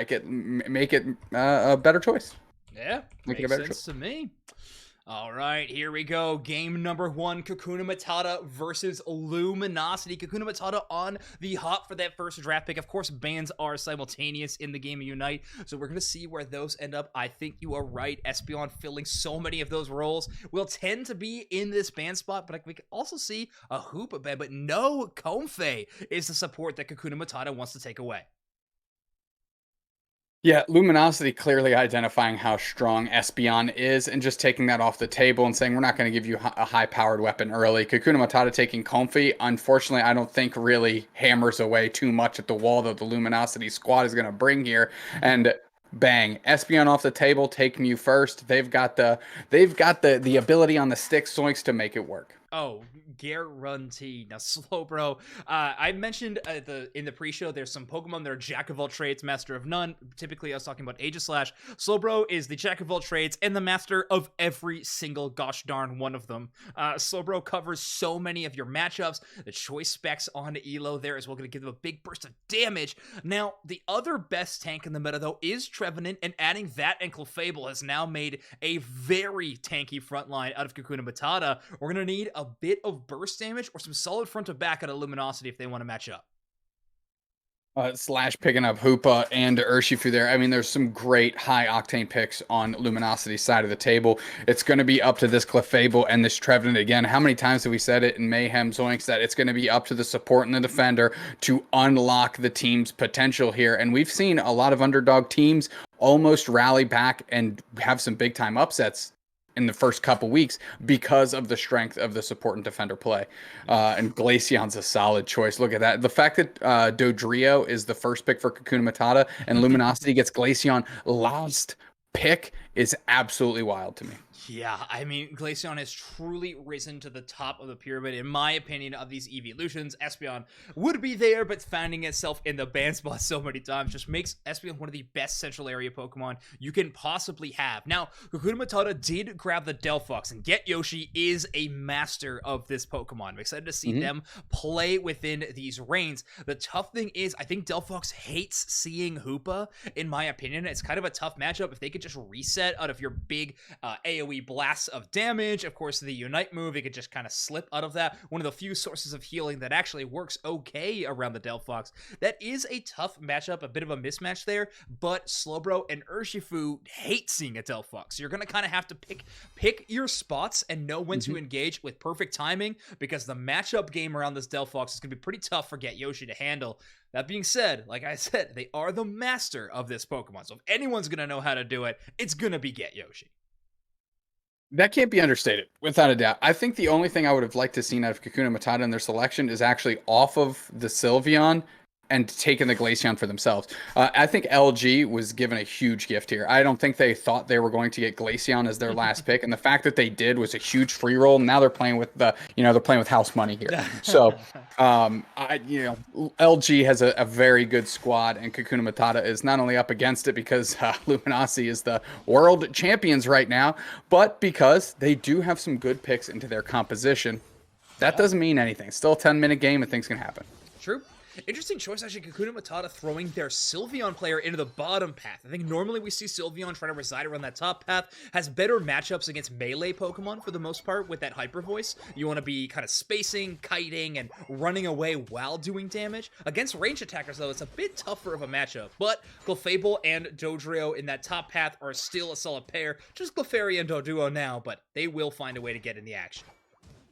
like it, make it a better choice. Yeah, Make it a makes better sense choice. to me. All right, here we go. Game number 1, Kakuna Matata versus Luminosity. Kakuna Matata on the hop for that first draft pick. Of course, bans are simultaneous in the game of Unite, so we're going to see where those end up. I think you are right. Espeon filling so many of those roles will tend to be in this ban spot, but we can also see a Hoopa ban, but no Comfey is the support that Kakuna Matata wants to take away. Yeah, Luminosity clearly identifying how strong Espeon is and just taking that off the table and saying, we're not going to give you a high-powered weapon early. Kakuna Matata taking Comfey, unfortunately, I don't think really hammers away too much at the wall that the Luminosity squad is going to bring here. And bang, Espeon off the table, taking you first. They've got the ability on the stick Zoinks to make it work. Oh, guarantee. Now, Slowbro, I mentioned in the pre-show there's some Pokemon that are Jack of all trades, Master of none. Typically, I was talking about Aegislash. Slowbro is the Jack of all trades and the Master of every single gosh darn one of them. Slowbro covers so many of your matchups. The choice specs on Elo there is well going to give them a big burst of damage. Now, the other best tank in the meta, though, is Trevenant, and adding that and Clefable has now made a very tanky front line out of Kakuna Matata. We're going to need a bit of burst damage or some solid front to back out of Luminosity if they want to match up. Slash picking up Hoopa and Urshifu there. I mean, there's some great high-octane picks on Luminosity's side of the table. It's going to be up to this Clefable and this Trevenant again. How many times have we said it in Mayhem Zoinks that it's going to be up to the support and the defender to unlock the team's potential here? And we've seen a lot of underdog teams almost rally back and have some big-time upsets in the first couple weeks because of the strength of the support and defender play. And Glaceon's a solid choice. Look at that. The fact that Dodrio is the first pick for Kakuna Matata and Luminosity gets Glaceon last pick is absolutely wild to me. Yeah, I mean, Glaceon has truly risen to the top of the pyramid, in my opinion, of these evolutions. Espeon would be there, but finding itself in the ban spot so many times just makes Espeon one of the best central area Pokemon you can possibly have. Now, Kakuna Matata did grab the Delphox, and Get Yoshi is a master of this Pokemon. I'm excited to see them play within these reigns. The tough thing is, I think Delphox hates seeing Hoopa, in my opinion. It's kind of a tough matchup. If they could just reset out of your big AoE blasts of damage, of course, the Unite move, it could just kind of slip out of that. One of the few sources of healing that actually works okay around the Delphox. That is a tough matchup, a bit of a mismatch there, but Slowbro and Urshifu hate seeing a Delphox. You're going to kind of have to pick your spots and know when to engage with perfect timing, because the matchup game around this Delphox is going to be pretty tough for Get Yoshi to handle. That being said, like I said, they are the master of this Pokemon, so if anyone's going to know how to do it, it's going to be Get Yoshi. That can't be understated, without a doubt. I think the only thing I would have liked to see out of Kakuna Matata in their selection is actually off of the Sylveon and taking the Glaceon for themselves. I think LG was given a huge gift here. I don't think they thought they were going to get Glaceon as their last pick, and the fact that they did was a huge free roll. Now they're playing with they're playing with house money here. So, LG has a very good squad, and Kakuna Matata is not only up against it because Luminosity is the world champions right now, but because they do have some good picks into their composition. That doesn't mean anything. It's still a 10-minute game, and things can happen. True. Interesting choice, actually, Kakuna Matata throwing their Sylveon player into the bottom path. I think normally we see Sylveon trying to reside around that top path, has better matchups against melee Pokemon for the most part with that Hyper Voice. You want to be kind of spacing, kiting, and running away while doing damage. Against range attackers, though, it's a bit tougher of a matchup, but Clefable and Dodrio in that top path are still a solid pair. Just Clefairy and Doduo now, but they will find a way to get in the action.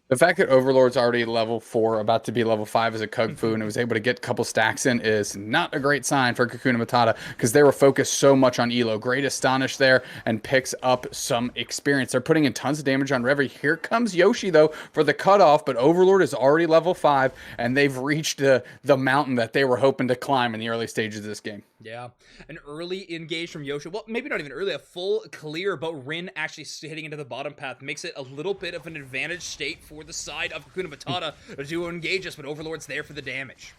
The fact that Overlord's already level 4, about to be level 5 as a Kung Fu, and was able to get a couple stacks in is not a great sign for Kakuna Matata, because they were focused so much on Elo. Great Astonish there, and picks up some experience. They're putting in tons of damage on Reverie. Here comes Yoshi, though, for the cutoff, but Overlord is already level 5, and they've reached the mountain that they were hoping to climb in the early stages of this game. Yeah, an early engage from Yoshi. Well, maybe not even early, a full clear, but Rin actually hitting into the bottom path makes it a little bit of an advantage state for the side of Kakuna Matata to engages, but Overlord's there for the damage.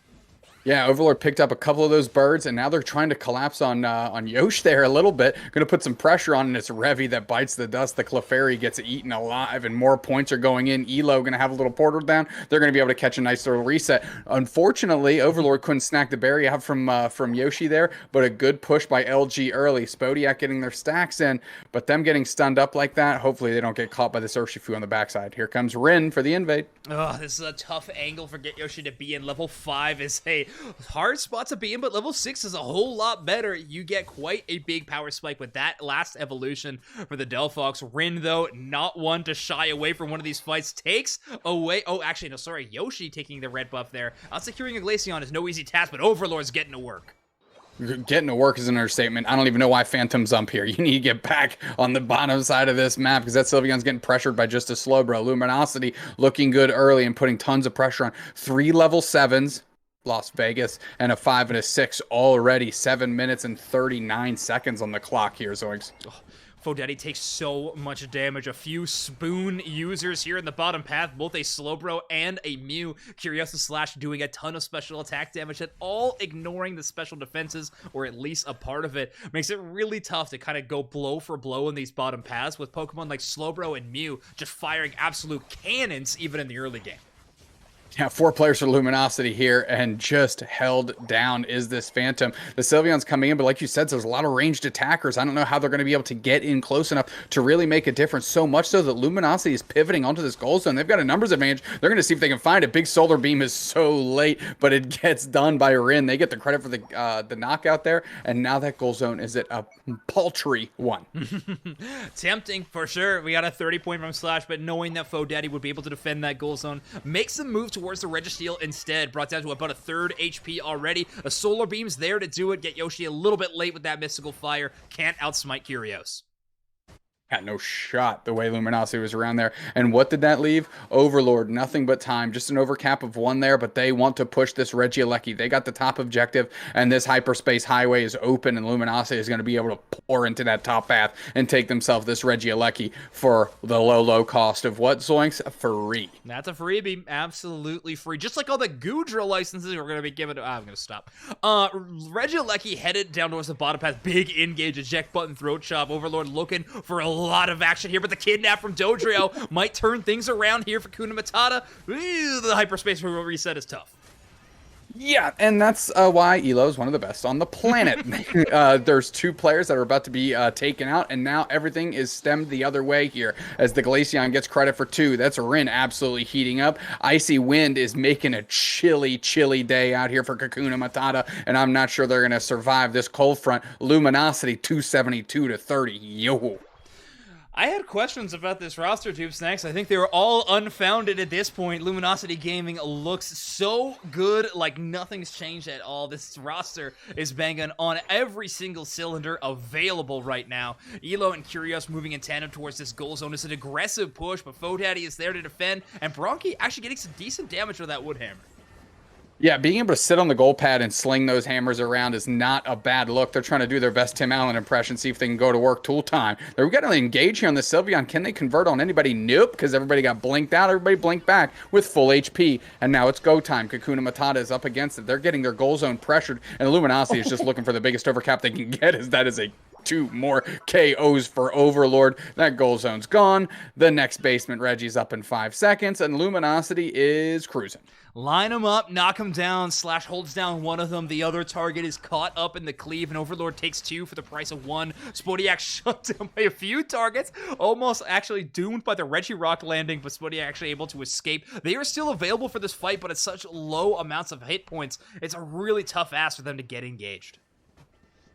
Yeah, Overlord picked up a couple of those birds, and now they're trying to collapse on Yosh there a little bit. Going to put some pressure on, and it's Revy that bites the dust. The Clefairy gets eaten alive, and more points are going in. Elo going to have a little portal down. They're going to be able to catch a nice little reset. Unfortunately, Overlord couldn't snack the berry out from Yoshi there, but a good push by LG early. Spodyak getting their stacks in, but them getting stunned up like that, hopefully they don't get caught by this Urshifu on the backside. Here comes Rin for the invade. Oh, this is a tough angle for Get Yoshi to be in. Level 5 is a hard spot to be in, but level 6 is a whole lot better. You get quite a big power spike with that last evolution for the Delphox. Rin, though, not one to shy away from one of these fights. Takes away... Oh, actually, no, sorry. Yoshi taking the red buff there. Out-securing a Glaceon is no easy task, but Overlord's getting to work. Getting to work is an understatement. I don't even know why Phantom's up here. You need to get back on the bottom side of this map because that Sylveon's getting pressured by just a Slowbro. Luminosity looking good early and putting tons of pressure on. 3 level 7s, Las Vegas, and a 5 and a 6 already. 7 minutes and 39 seconds on the clock here, Zoinks. Fodaddy takes so much damage. A few spoon users here in the bottom path, both a Slowbro and a Mew. Curiosa Slash doing a ton of special attack damage, and all ignoring the special defenses, or at least a part of it. Makes it really tough to kind of go blow for blow in these bottom paths, with Pokemon like Slowbro and Mew just firing absolute cannons even in the early game. Yeah, 4 players for Luminosity here, and just held down is this Phantom. The Sylveon's coming in, but like you said, there's a lot of ranged attackers. I don't know how they're going to be able to get in close enough to really make a difference. So much so that Luminosity is pivoting onto this goal zone. They've got a numbers advantage. They're going to see if they can find it. Big Solar Beam is so late, but it gets done by Rin. They get the credit for the knockout there, and now that goal zone is at a paltry 1. Tempting, for sure. We got a 30-point from Slash, but knowing that Fodaddy would be able to defend that goal zone makes them move towards the Registeel instead. Brought down to about a 3rd HP already. A Solar Beam's there to do it. Get Yoshi a little bit late with that Mystical Fire. Can't outsmite Curios. Got no shot the way Luminosity was around there. And what did that leave? Overlord, nothing but time. Just an overcap of 1 there, but they want to push this Regieleki. They got the top objective, and this hyperspace highway is open, and Luminosity is going to be able to pour into that top path and take themselves this Regieleki for the low cost of what, Zoinks? Free. That's a freebie. Absolutely free. Just like all the Goodra licenses we're going to be given to... I'm going to stop. Regieleki headed down towards the bottom path. Big engage, eject button, throat chop. Overlord looking for a lot of action here, but the kidnap from Dodrio might turn things around here for Kakuna Matata. The hyperspace reset is tough. Yeah, and that's why Elo is one of the best on the planet. There's 2 players that are about to be taken out, and now everything is stemmed the other way here as the Glaceon gets credit for 2. That's Rin absolutely heating up. Icy Wind is making a chilly day out here for Kakuna Matata, and I'm not sure they're going to survive this cold front. Luminosity 272 to 30. Yo. I had questions about this roster, Tube Snacks. I think they were all unfounded at this point. Luminosity Gaming looks so good, like nothing's changed at all. This roster is banging on every single cylinder available right now. Elo and Curios moving in tandem towards this goal zone. It's an aggressive push, but Fodaddy is there to defend, and Bronchi actually getting some decent damage with that Woodhammer. Yeah, being able to sit on the goal pad and sling those hammers around is not a bad look. They're trying to do their best Tim Allen impression, see if they can go to work tool time. They're going to engage here on the Sylveon. Can they convert on anybody? Nope, because everybody got blinked out. Everybody blinked back with full HP, and now it's go time. Kakuna Matata is up against it. They're getting their goal zone pressured, and Luminosity is just looking for the biggest overcap they can get, as that is a 2 more KOs for Overlord. That goal zone's gone. The next basement Reggie's up in 5 seconds, and Luminosity is cruising. Line them up, knock them down. Slash holds down one of them. The other target is caught up in the cleave, and Overlord takes 2 for the price of 1. Spodyak shut down by a few targets, almost actually doomed by the Regirock landing, but Spodyak actually able to escape. They are still available for this fight, but at such low amounts of hit points, it's a really tough ask for them to get engaged.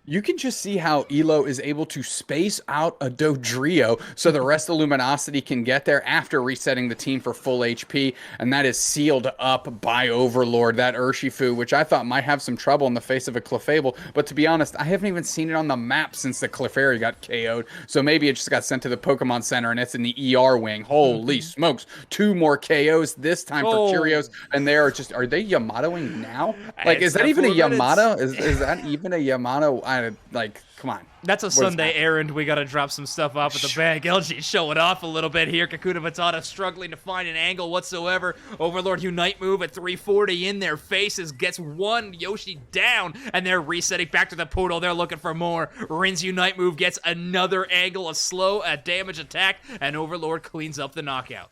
You can just see how Elo is able to space out a Dodrio so the rest of Luminosity can get there after resetting the team for full HP, and that is sealed up by Overlord. That Urshifu, which I thought might have some trouble in the face of a Clefable, but to be honest, I haven't even seen it on the map since the Clefairy got KO'd, so maybe it just got sent to the Pokemon Center and it's in the ER wing. Holy smokes, 2 more KOs this time for Curios, and they are just, are they Yamatoing now? Like, is that even a Yamato? Is that even a Yamato? side. Like, come on. That's a What's Sunday happening? errand. We got to drop some stuff off at the bank. LG showing off a little bit here. Kakuna Matata struggling to find an angle whatsoever. Overlord Unite move at 340 in their faces. Gets one Yoshi down, and they're resetting back to the portal. They're looking for more. Rin's Unite move gets another angle, a slow damage attack, and Overlord cleans up the knockout.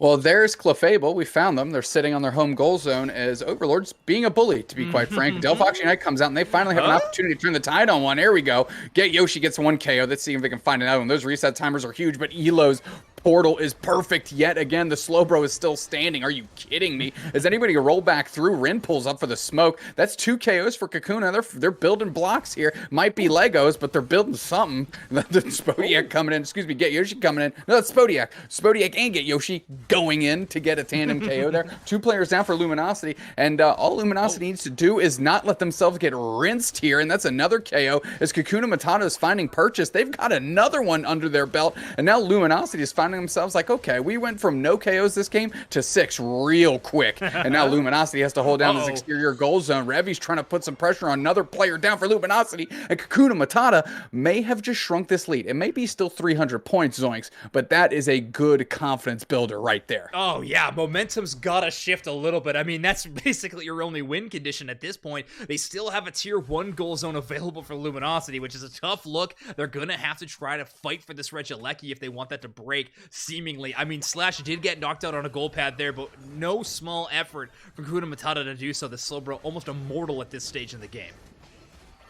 Well, there's Clefable. We found them. They're sitting on their home goal zone as Overlord's being a bully, to be quite frank. Delphox Unite comes out, and they finally have an opportunity to turn the tide on one. There we go. Yoshi gets one KO. Let's see if they can find another one. Those reset timers are huge, but Elo's portal is perfect yet again. The Slowbro is still standing. Are you kidding me? Is anybody gonna roll back through? Rin pulls up for the smoke. That's 2 KOs for Kakuna. They're building blocks here. Might be Legos, but they're building something. The Spodiak coming in. Excuse me, Get Yoshi coming in. No, that's Spodiak. Spodiak and Get Yoshi going in to get a tandem KO there. 2 players down for Luminosity, and all Luminosity needs to do is not let themselves get rinsed here, and that's another KO as Kakuna Matata is finding purchase. They've got another one under their belt, and now Luminosity is finding themselves like, okay, we went from no KOs this game to 6 real quick, and now Luminosity has to hold down this exterior goal zone. Revy's trying to put some pressure on another player down for Luminosity, and Kakuna Matata may have just shrunk this lead. It may be still 300 points, Zoinks, but that is a good confidence builder right there. Oh, yeah, momentum's gotta shift a little bit. I mean, that's basically your only win condition at this point. They still have a tier 1 goal zone available for Luminosity, which is a tough look. They're gonna have to try to fight for this Regieleki if they want that to break, seemingly. I mean, Slash did get knocked out on a goal pad there, but no small effort for Kakuna Matata to do so. The Slowbro almost immortal at this stage in the game.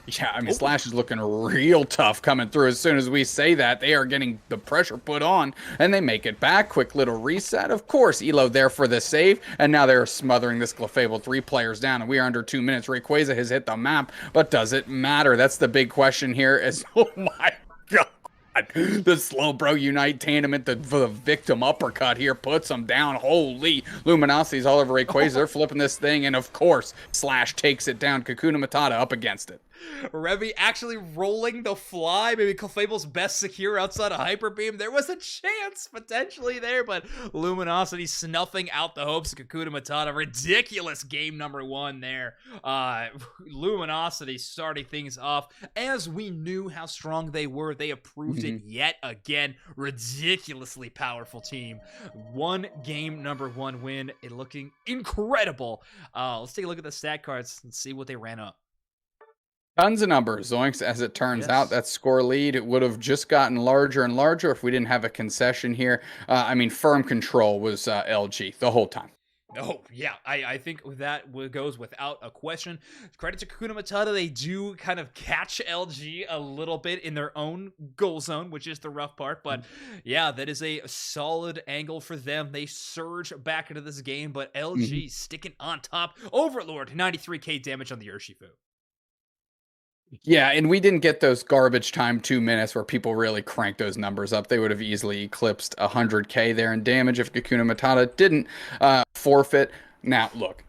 Yeah, I mean, Slash is looking real tough coming through. As soon as we say that, they are getting the pressure put on, and they make it back. Quick little reset. Of course, Elo there for the save, and now they're smothering this Clefable. 3 players down, and we are under 2 minutes. Rayquaza has hit the map, but does it matter? That's the big question here is, oh my God. The Slowbro Unite tandem at the victim uppercut here puts them down. Holy, Luminosity's all over Rayquaza. They're flipping this thing, and of course, Slash takes it down. Kakuna Matata up against it. Revy actually rolling the fly. Maybe Clefable's best secure outside of Hyper Beam. There was a chance potentially there, but Luminosity snuffing out the hopes of Kakuna Matata. Ridiculous game number 1 there. Luminosity starting things off as we knew how strong they were. They approved it yet again. Ridiculously powerful team. 1 game number 1 win. It looking incredible. Let's take a look at the stat cards and see what they ran up. Tons of numbers, Zoinks. As it turns out, that score lead, it would have just gotten larger and larger if we didn't have a concession here. I mean, firm control was LG the whole time. Oh, yeah, I think that goes without a question. Credit to Kakuna Matata, they do kind of catch LG a little bit in their own goal zone, which is the rough part. But yeah, that is a solid angle for them. They surge back into this game, but LG sticking on top. Overlord, 93k damage on the Urshifu. Yeah, and we didn't get those garbage time 2 minutes where people really cranked those numbers up. They would have easily eclipsed 100k there in damage if Kakuna Matata didn't forfeit. Now, look,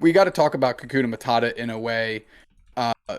we got to talk about Kakuna Matata in a way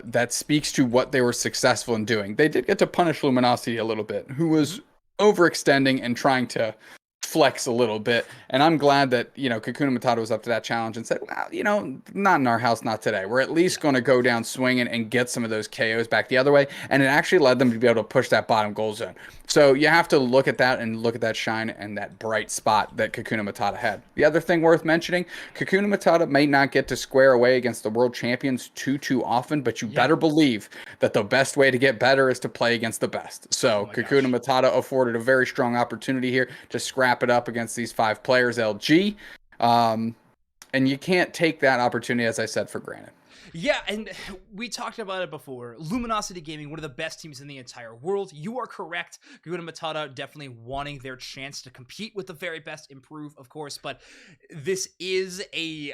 that speaks to what they were successful in doing. They did get to punish Luminosity a little bit, who was overextending and trying to flex a little bit, and I'm glad that, you know, Kakuna Matata was up to that challenge and said, well, you know, not in our house, not today. We're at least going to go down swinging and get some of those KOs back the other way, and it actually led them to be able to push that bottom goal zone. So you have to look at that and look at that shine and that bright spot that Kakuna Matata had. The other thing worth mentioning, Kakuna Matata may not get to square away against the world champions too often, but you better believe that the best way to get better is to play against the best. So Kakuna Matata afforded a very strong opportunity here to scrap it up against these 5 players, LG. And you can't take that opportunity, as I said, for granted. Yeah, and we talked about it before. Luminosity Gaming, one of the best teams in the entire world. You are correct. Kakuna Matata definitely wanting their chance to compete with the very best, improve, of course. But this is a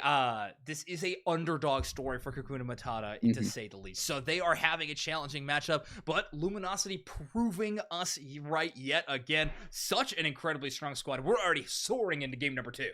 underdog story for Kakuna Matata, to say the least. So they are having a challenging matchup, but Luminosity proving us right yet again. Such an incredibly strong squad. We're already soaring into game number 2.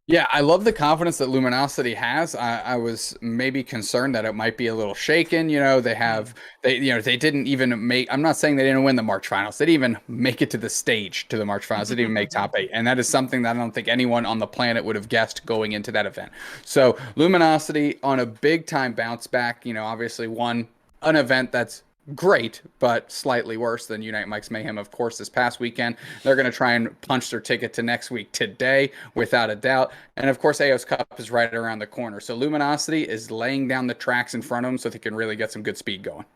Yeah, I love the confidence that Luminosity has. I was maybe concerned that it might be a little shaken. They didn't even make. I'm not saying they didn't win the March finals. They didn't even make it to the stage to the March finals. They didn't even make top eight, and that is something that I don't think anyone on the planet would have guessed going into that event. So Luminosity on a big time bounce back. Obviously won an event that's great, but slightly worse than Unite Mike's Mayhem, of course, this past weekend. They're going to try and punch their ticket to next week today, without a doubt. And of course, AO's Cup is right around the corner. So Luminosity is laying down the tracks in front of them so they can really get some good speed going.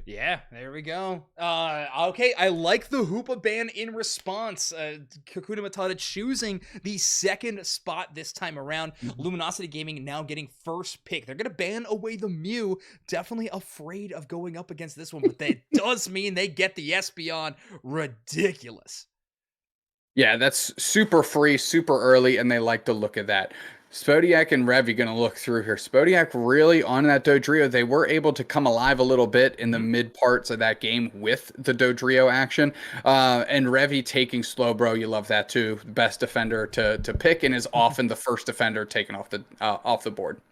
Yeah, there we go. Okay, I like the Hoopa ban in response. Kakuna Matata choosing the second spot this time around. Luminosity Gaming now getting first pick. They're going to ban away the Mew. Definitely afraid of going up against this one, but that does mean they get the Espeon. Ridiculous. Yeah, that's super free, super early, and they like the look of that. Spodyak and Rev, you're going to look through here. Spodyak really on that Dodrio. They were able to come alive a little bit in the mid parts of that game with the Dodrio action. And Revy taking Slowbro, you love that too. Best defender to pick, and is often the first defender taken off the board.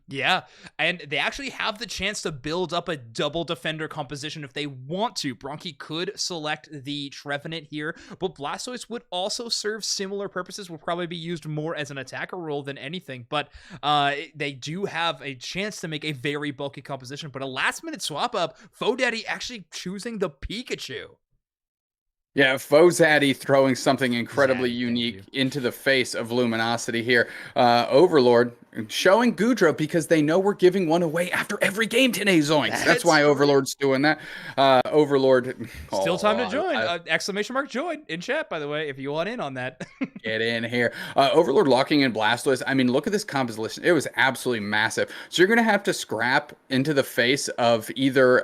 Yeah, and they actually have the chance to build up a double defender composition if they want to. Bronchi could select the Trevenant here, but Blastoise would also serve similar purposes, will probably be used more as an attacker role than anything, but they do have a chance to make a very bulky composition. But a last minute swap up, Fodaddy actually choosing the Pikachu. Yeah, Fozaddy throwing something incredibly unique into the face of Luminosity here. Overlord showing Goodra because they know we're giving one away after every game today, Zoinks. That's why Overlord's doing that. Overlord. Still time to join. Exclamation mark join in chat, by the way, if you want in on that. Get in here. Overlord locking in Blastoise. I mean, look at this composition. It was absolutely massive. So you're going to have to scrap into the face of either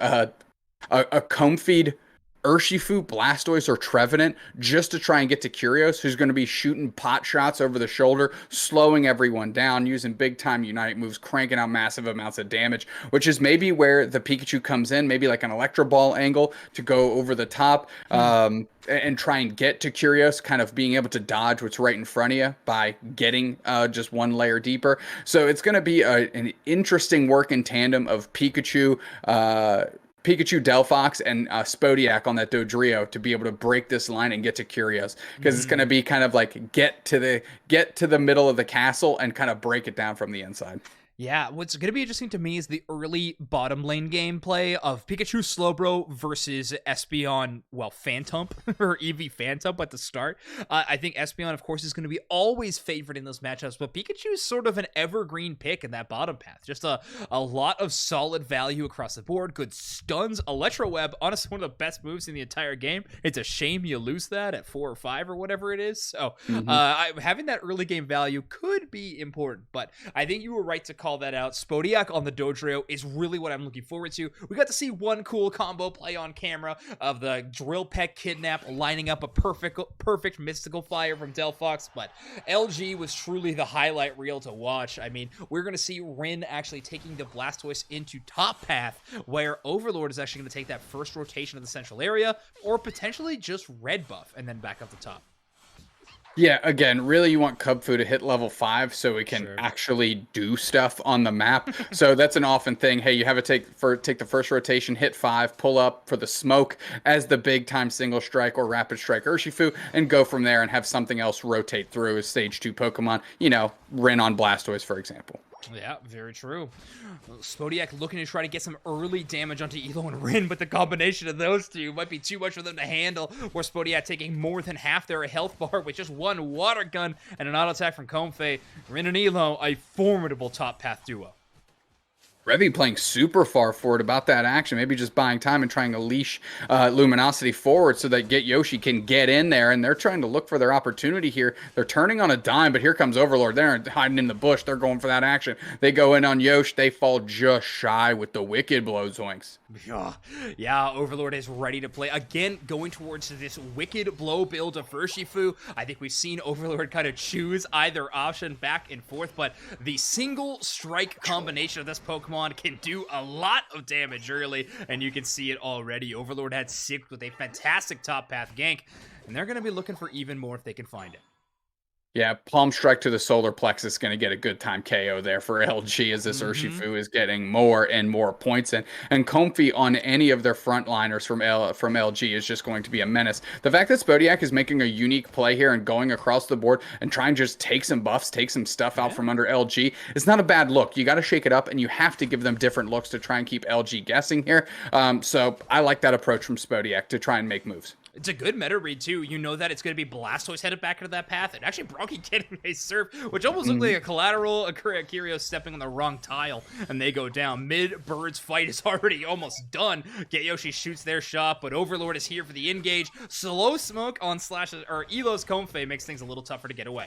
a Comfeed Urshifu, Blastoise, or Trevenant just to try and get to Curios, who's going to be shooting pot shots over the shoulder, slowing everyone down, using big-time Unite moves, cranking out massive amounts of damage, which is maybe where the Pikachu comes in, maybe like an Electro Ball angle to go over the top and try and get to Curios, kind of being able to dodge what's right in front of you by getting just one layer deeper. So it's going to be an interesting work in tandem of Pikachu, Delphox, and Spodyak on that Dodrio to be able to break this line and get to Curios, because it's going to be kind of like get to the middle of the castle and kind of break it down from the inside. Yeah, what's going to be interesting to me is the early bottom lane gameplay of Pikachu Slowbro versus Espeon, Phantump, or Eevee Phantump at the start. I think Espeon, of course, is going to be always favored in those matchups, but Pikachu is sort of an evergreen pick in that bottom path. Just a lot of solid value across the board, good stuns, Electro Web, honestly one of the best moves in the entire game. It's a shame you lose that at 4 or 5 or whatever it is. So having that early game value could be important, but I think you were right to call that out. Spodyak on the Dodrio is really what I'm looking forward to. We got to see one cool combo play on camera of the Drill Peck Kidnap lining up a perfect Mystical Fire from Delphox, but LG was truly the highlight reel to watch. I mean, we're going to see Rin actually taking the Blastoise into top path, where Overlord is actually going to take that first rotation of the central area, or potentially just red buff and then back up the top. Yeah, again, really you want Cubfu to hit level 5 so we can actually do stuff on the map. So that's an often thing. Hey, you have to take the first rotation, hit 5, pull up for the smoke as the big time single strike or rapid strike Urshifu, and go from there and have something else rotate through as stage 2 Pokemon. Rin on Blastoise, for example. Yeah, very true. Spodyak looking to try to get some early damage onto Elo and Rin, but the combination of those two might be too much for them to handle, where Spodyak taking more than half their health bar with just one water gun and an auto attack from Comfey. Rin and Elo, a formidable top path duo. Revy playing super far forward about that action, maybe just buying time and trying to leash Luminosity forward so that Get Yoshi can get in there, and they're trying to look for their opportunity here. They're turning on a dime, but here comes Overlord. They're hiding in the bush. They're going for that action. They go in on Yoshi. They fall just shy with the Wicked Blow, Zoinks. Yeah, Overlord is ready to play. Again, going towards this Wicked Blow build of Urshifu. I think we've seen Overlord kind of choose either option back and forth, but the single strike combination of this Pokemon can do a lot of damage early, and you can see it already. Overlord had 6 with a fantastic top path gank, and they're going to be looking for even more if they can find it. Yeah, palm strike to the solar plexus going to get a good time KO there for LG as this Mm-hmm. Urshifu is getting more and more points in. And Comfy on any of their frontliners from LG is just going to be a menace. The fact that Spodyak is making a unique play here and going across the board and trying to just take some buffs, take some stuff out Yeah. from under LG is not a bad look. You got to shake it up and you have to give them different looks to try and keep LG guessing here. So I like that approach from Spodyak to try and make moves. It's a good meta read, too. You know that it's going to be Blastoise headed back into that path, and actually Bronchi getting a Surf, which almost looked like a collateral, a Kyrio stepping on the wrong tile, and they go down. Mid-Bird's fight is already almost done. Yoshi shoots their shot, but Overlord is here for the engage. Slow smoke on Elo's Comfey makes things a little tougher to get away.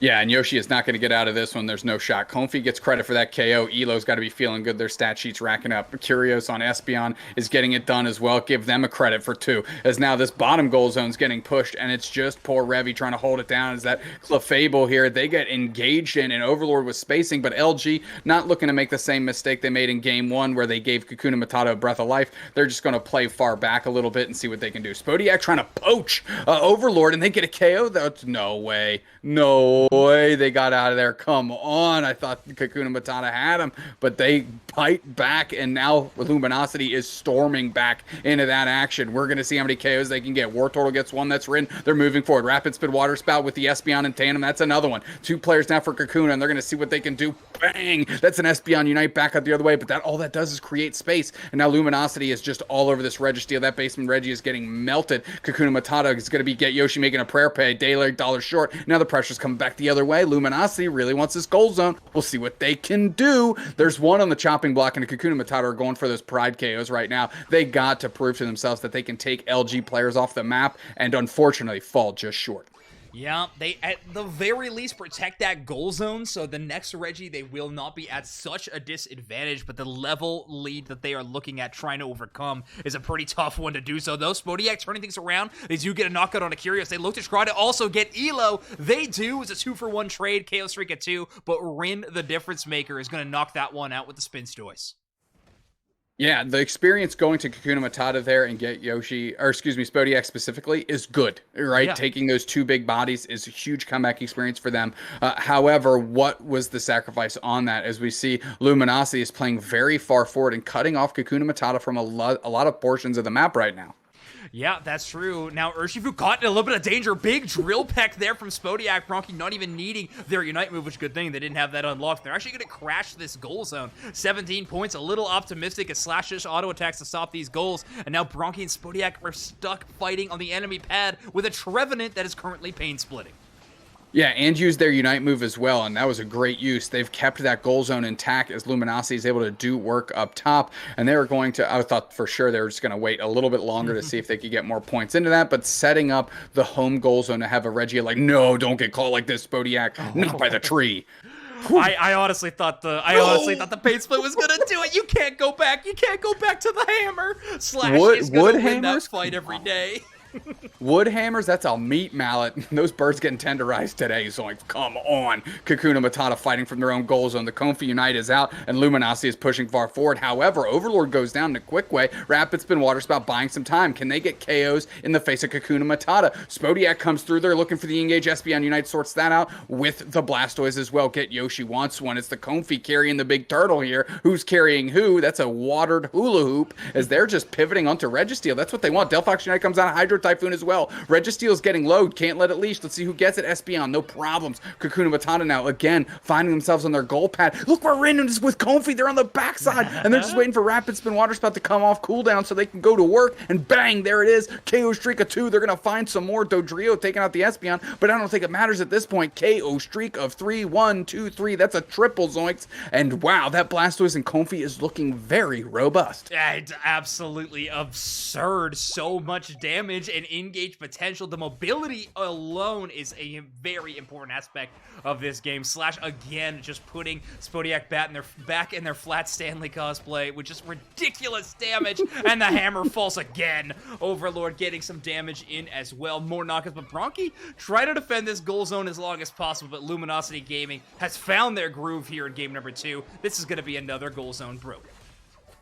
Yeah, and Yoshi is not going to get out of this one. There's no shot. Comfy gets credit for that KO. Elo's got to be feeling good. Their stat sheet's racking up. Curios on Espeon is getting it done as well. Give them a credit for 2. As now this bottom goal zone's getting pushed, and it's just poor Revy trying to hold it down. As that Clefable here, they get engaged in, and Overlord was spacing, but LG not looking to make the same mistake they made in Game 1 where they gave Kakuna Matata a breath of life. They're just going to play far back a little bit and see what they can do. Spodyak trying to poach Overlord, and they get a KO. That's no way. No way they got out of there. Come on. I thought Kakuna Matata had him, but they bite back, and now Luminosity is storming back into that action. We're going to see how many KOs they can get. War Turtle gets one that's written. They're moving forward. Rapid Spin Water Spout with the Espeon in tandem. That's another one. 2 players now for Kakuna, and they're going to see what they can do. Bang! That's an Espeon Unite back up the other way, but all that does is create space, and now Luminosity is just all over this Registeel. That basement Reggie is getting melted. Kakuna Matata is going to get Yoshi making a prayer pay. Day dollar short. Now the pressure's coming back the other way. Luminosity really wants this goal zone. We'll see what they can do. There's one on the chopping block, and Kakuna Matata are going for those pride KOs right now. They got to prove to themselves that they can take LG players off the map, and unfortunately fall just short. Yeah, they at the very least protect that goal zone, so the next Reggie, they will not be at such a disadvantage, but the level lead that they are looking at trying to overcome is a pretty tough one to do so. Though Spodyak turning things around, they do get a knockout on a Curious. They look to try to also get Elo. They do. It's a 2-for-1 trade, KO streak at 2, but Rin, the difference maker, is going to knock that one out with the Spin Stoice. Yeah, the experience going to Kakuna Matata there and get Yoshi, or excuse me, Spodyak specifically, is good, right? Yeah. Taking those 2 big bodies is a huge comeback experience for them. However, what was the sacrifice on that? As we see, Luminosity is playing very far forward and cutting off Kakuna Matata from a lot of portions of the map right now. Yeah, that's true. Now, Urshifu caught in a little bit of danger. Big drill peck there from Spodyak. Bronchi not even needing their Unite move, which is a good thing. They didn't have that unlocked. They're actually going to crash this goal zone. 17 points, a little optimistic as Slash auto attacks to stop these goals. And now Bronchi and Spodyak are stuck fighting on the enemy pad with a Trevenant that is currently pain splitting. Yeah, and use their Unite move as well, and that was a great use. They've kept that goal zone intact as Luminosity is able to do work up top, and they were going to, I thought for sure they were just going to wait a little bit longer to see if they could get more points into that, but setting up the home goal zone to have a Reggie like, no, don't get caught like this, Spodyak, not by the tree. I honestly thought the pain split was gonna do it. You can't go back. You can't go back to the hammer. Slash is gonna win that fight every day. Wood hammers, that's a meat mallet. Those birds getting tenderized today, so like, come on. Kakuna Matata fighting from their own goal zone. The Comfy Unite is out, and Luminosity is pushing far forward. However, Overlord goes down in a quick way. Rapid Spin Water Spout buying some time. Can they get KOs in the face of Kakuna Matata? Spodyak comes through there looking for the engage. Espeon Unite sorts that out with the Blastoise as well. Get Yoshi wants one. It's the Comfy carrying the big turtle here. Who's carrying who? That's a watered hula hoop as they're just pivoting onto Registeel. That's what they want. Delphox Unite comes out of Hydro Typhoon as well. Registeel's getting low. Can't let it leash. Let's see who gets it. Espeon, no problems. Kakuna Matata now, again, finding themselves on their goal pad. Look, we're in this with Comfy. They're on the backside, and they're just waiting for Rapid Spin Water Spout to come off cooldown so they can go to work, and bang, there it is. KO streak of 2. They're going to find some more. Dodrio taking out the Espeon, but I don't think it matters at this point. KO streak of 3. 1, 2, 3. That's a triple zoinks, and wow, that Blastoise and Comfy is looking very robust. Yeah, it's absolutely absurd. So much damage and engage potential. The mobility alone is a very important aspect of this game. Slash again just putting Spodyak back in their flat Stanley cosplay with just ridiculous damage, and the hammer falls again. Overlord getting some damage in as well. More knockouts, but Bronchi try to defend this goal zone as long as possible, but Luminosity Gaming has found their groove here in game number 2. This is going to be another goal zone broke.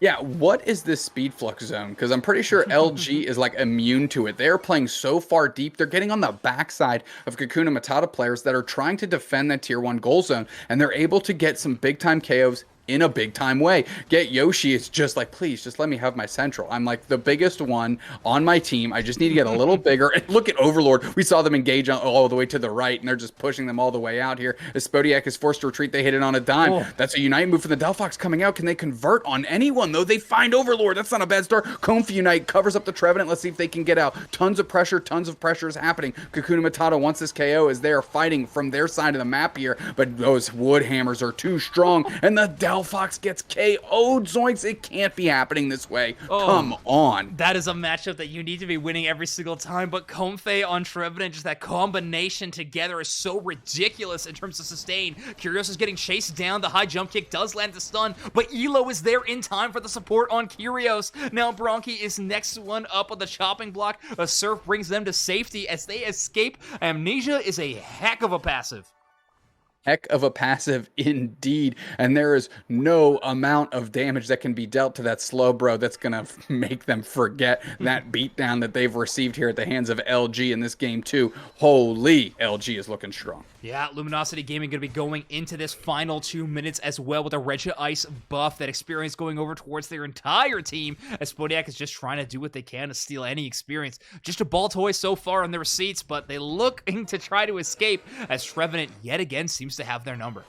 Yeah, what is this speed flux zone? Because I'm pretty sure LG is like immune to it. They're playing so far deep. They're getting on the backside of Kakuna Matata players that are trying to defend that tier 1 goal zone, and they're able to get some big time KOs in a big time way. Get Yoshi is just like, please, just let me have my central. I'm like the biggest one on my team. I just need to get a little bigger. And look at Overlord. We saw them engage all the way to the right, and they're just pushing them all the way out here. As Spodiak is forced to retreat, they hit it on a dime. Oh. That's a Unite move for the Delphox coming out. Can they convert on anyone, though? They find Overlord. That's not a bad start. Comfy Unite covers up the Trevenant. Let's see if they can get out. Tons of pressure is happening. Kakuna Matata wants this KO as they are fighting from their side of the map here, but those wood hammers are too strong, and the Delphox gets KO'd. Zoinks, it can't be happening this way. Oh, come on. That is a matchup that you need to be winning every single time, but Comfey on Trevenant, just that combination together is so ridiculous in terms of sustain. Kyrgios is getting chased down. The high jump kick does land the stun, but Elo is there in time for the support on Kyrgios. Now Bronchi is next one up on the chopping block. A surf brings them to safety as they escape. Amnesia is a heck of a passive. Heck of a passive indeed, and there is no amount of damage that can be dealt to that slow bro that's gonna make them forget that beatdown that they've received here at the hands of LG in this game too. Holy, LG is looking strong. Yeah, Luminosity Gaming going to be going into this final 2 minutes as well with a Regia Ice buff. That experience going over towards their entire team as Spodiak is just trying to do what they can to steal any experience. Just a ball toy so far on their seats, but they looking to try to escape as Trevenant yet again seems to have their number.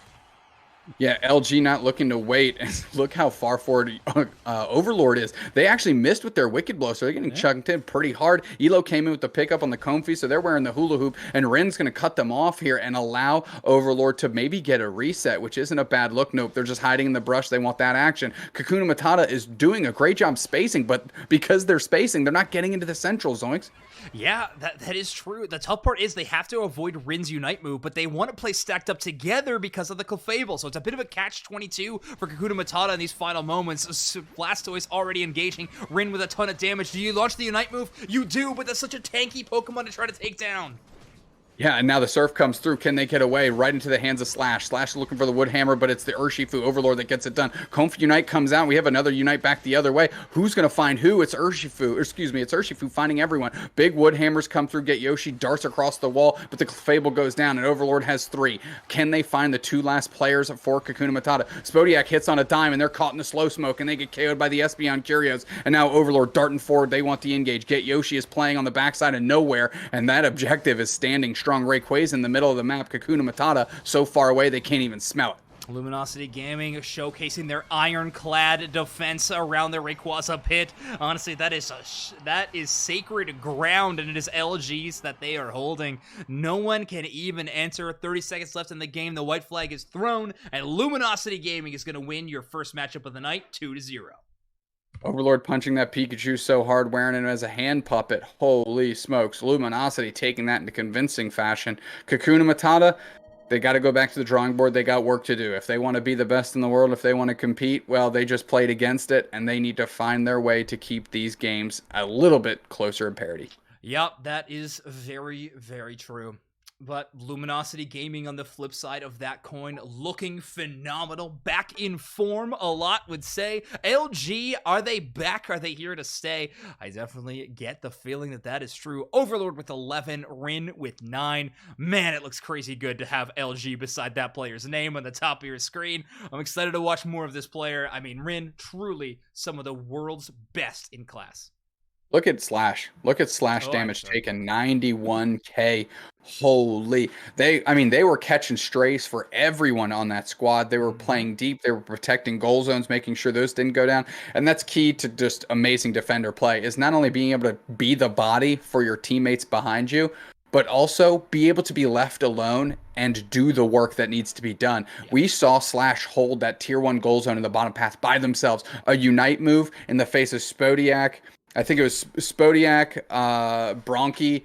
Yeah, LG not looking to wait. And look how far forward Overlord is. They actually missed with their Wicked Blow, so they're getting chunked in pretty hard. Elo came in with the pickup on the Comfy, so they're wearing the hula hoop, and Rin's going to cut them off here and allow Overlord to maybe get a reset, which isn't a bad look. Nope, they're just hiding in the brush. They want that action. Kakuna Matata is doing a great job spacing, but because they're spacing, they're not getting into the central, Zoinks. Yeah, that is true. The tough part is they have to avoid Rin's Unite move, but they want to play stacked up together because of the Clefable. So it's a bit of a catch-22 for Kakuna Matata in these final moments. Blastoise already engaging Rin with a ton of damage. Do you launch the Unite move? You do, but that's such a tanky Pokemon to try to take down. Yeah, and now the surf comes through. Can they get away? Right into the hands of Slash. Slash is looking for the wood hammer, but it's the Urshifu Overlord that gets it done. Comf Unite comes out. We have another Unite back the other way. Who's going to find who? It's Urshifu. Excuse me, it's Urshifu finding everyone. Big wood hammers come through, get Yoshi, darts across the wall, but the Fable goes down, and Overlord has 3. Can they find the 2 last players for Kakuna Matata? Spodiak hits on a dime, and they're caught in the slow smoke, and they get KO'd by the Espeon Curios. And now Overlord darting forward. They want the engage. Get Yoshi is playing on the backside of nowhere, and that objective is standing strong. Rayquaza in the middle of the map. Kakuna Matata so far away they can't even smell it. Luminosity Gaming showcasing their ironclad defense around the Rayquaza pit. Honestly, that is sacred ground, and it is LG's that they are holding. No one can even enter. 30 seconds left in the game. The white flag is thrown, and Luminosity Gaming is going to win your first matchup of the night, 2-0. Overlord punching that Pikachu so hard, wearing it as a hand puppet. Holy smokes. Luminosity taking that into convincing fashion. Kakuna Matata, they got to go back to the drawing board. They got work to do. If they want to be the best in the world, if they want to compete, well, they just played against it, and they need to find their way to keep these games a little bit closer in parity. Yep, that is very, very true. But Luminosity Gaming on the flip side of that coin, looking phenomenal, back in form, a lot would say. LG, are they back? Are they here to stay? I definitely get the feeling that that is true. Overlord with 11, Rin with 9. Man, it looks crazy good to have LG beside that player's name on the top of your screen. I'm excited to watch more of this player. I mean, Rin, truly some of the world's best in class. Look at Slash. Look at Slash damage taken. 91k. Holy. They were catching strays for everyone on that squad. They were playing deep. They were protecting goal zones, making sure those didn't go down. And that's key to just amazing defender play, is not only being able to be the body for your teammates behind you, but also be able to be left alone and do the work that needs to be done. Yeah. We saw Slash hold that tier 1 goal zone in the bottom path by themselves. A Unite move in the face of Spodiak. I think it was Spodiak, Bronchi,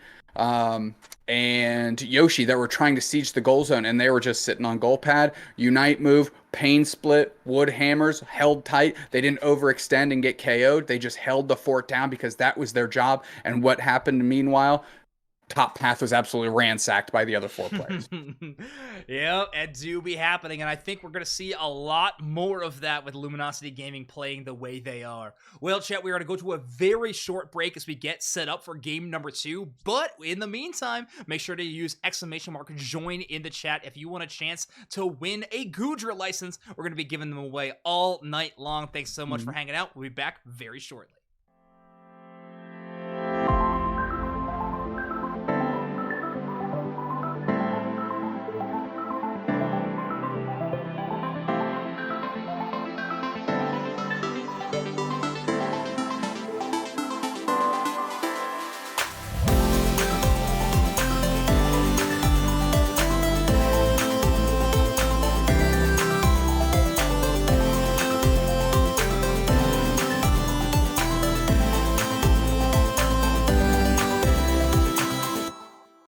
and Yoshi that were trying to siege the goal zone, and they were just sitting on goal pad. Unite move, pain split, wood hammers, held tight. They didn't overextend and get KO'd. They just held the fort down because that was their job. And what happened meanwhile? top path was absolutely ransacked by the other 4 players. Yeah, it do be happening, and I think we're going to see a lot more of that with Luminosity Gaming playing the way they are. Well, chat, we are going to go to a very short break as we get set up for game number 2, but in the meantime, make sure to use !join in the chat if you want a chance to win a Goodra license. We're going to be giving them away all night long. Thanks so much for hanging out. We'll be back very shortly.